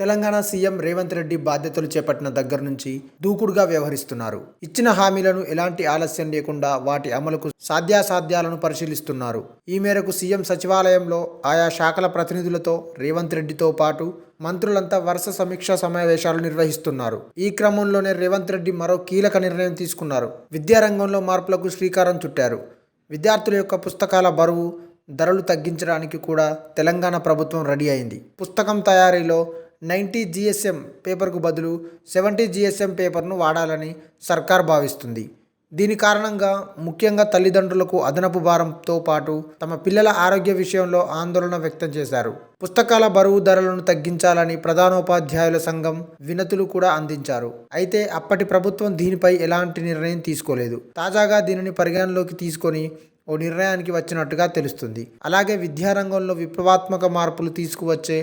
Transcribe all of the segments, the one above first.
Telangana CM Revanth Reddy బాధ్యతలు చేపట్టిన దగ్గర నుంచి దూకుడుగా వ్యవహరిస్తున్నారు. ఇచ్చిన హామీలను ఎలాంటి ఆలస్యం లేకుండా వాటి అమలుకు సాధ్యాసాధ్యాలను పరిశీలిస్తున్నారు. ఈ మేరకు సీఎం సచివాలయంలో ఆయా శాఖల ప్రతినిధులతో రేవంత్ రెడ్డితో పాటు మంత్రులంతా వరుస సమీక్షా సమావేశాలు నిర్వహిస్తున్నారు. ఈ క్రమంలోనే రేవంత్ రెడ్డి మరో కీలక నిర్ణయం తీసుకున్నారు. విద్యారంగంలో మార్పులకు శ్రీకారం చుట్టారు. విద్యార్థుల యొక్క పుస్తకాల బరువు, ధరలు తగ్గించడానికి కూడా తెలంగాణ ప్రభుత్వం రెడీ అయింది. పుస్తకం తయారీలో 90 GSM పేపర్కు బదులు 70 GSM పేపర్ను వాడాలని సర్కార్ భావిస్తుంది. దీని కారణంగా ముఖ్యంగా తల్లిదండ్రులకు అదనపు భారంతో పాటు తమ పిల్లల ఆరోగ్య విషయంలో ఆందోళన వ్యక్తం చేశారు. పుస్తకాల బరువు ధరలను తగ్గించాలని ప్రధానోపాధ్యాయుల సంఘం వినతులు కూడా అందించారు. అయితే అప్పటి ప్రభుత్వం దీనిపై ఎలాంటి నిర్ణయం తీసుకోలేదు. తాజాగా దీనిని పరిగణలోకి తీసుకొని ఓ నిర్ణయానికి వచ్చినట్టుగా తెలుస్తుంది. అలాగే విద్యారంగంలో విప్లవాత్మక మార్పులు తీసుకువచ్చే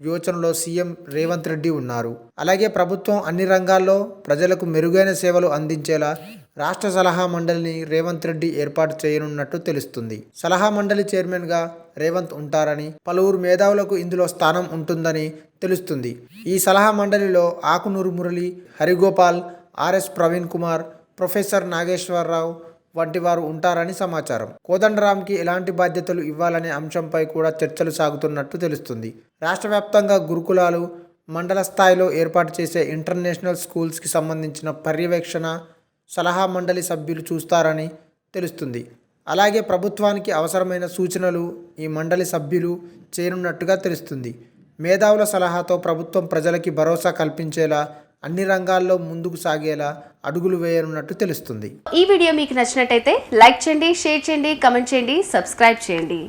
యోచనలో సీఎం రేవంత్ రెడ్డి ఉన్నారు. అలాగే ప్రభుత్వం అన్ని రంగాల్లో ప్రజలకు మెరుగైన సేవలు అందించేలా రాష్ట్ర సలహా మండలిని రేవంత్ రెడ్డి ఏర్పాటు చేయనున్నట్టు తెలుస్తుంది. సలహా మండలి చైర్మన్గా రేవంత్ ఉంటారని, పలువురు మేధావులకు ఇందులో స్థానం ఉంటుందని తెలుస్తుంది. ఈ సలహా మండలిలో ఆకునూరు మురళి, హరిగోపాల్, ఆర్ఎస్ ప్రవీణ్ కుమార్, ప్రొఫెసర్ నాగేశ్వరరావు వంటి వారు ఉంటారని సమాచారం. కోదండరాంకి ఎలాంటి బాధ్యతలు ఇవ్వాలనే అంశంపై కూడా చర్చలు సాగుతున్నట్టు తెలుస్తుంది. రాష్ట్ర వ్యాప్తంగా గురుకులాలు, మండల స్థాయిలో ఏర్పాటు చేసే ఇంటర్నేషనల్ స్కూల్స్కి సంబంధించిన పర్యవేక్షణ సలహా మండలి సభ్యులు చూస్తారని తెలుస్తుంది. అలాగే ప్రభుత్వానికి అవసరమైన సూచనలు ఈ మండలి సభ్యులు చేయనున్నట్టుగా తెలుస్తుంది. మేధావుల సలహాతో ప్రభుత్వం ప్రజలకి భరోసా కల్పించేలా అన్ని రంగాల్లో ముందుకు సాగేలా అడుగులు వేయనున్నట్టు తెలుస్తుంది. ఈ వీడియో మీకు నచ్చినట్టయితే లైక్ చేయండి, షేర్ చేయండి, కమెంట్ చేయండి, సబ్స్క్రైబ్ చేయండి.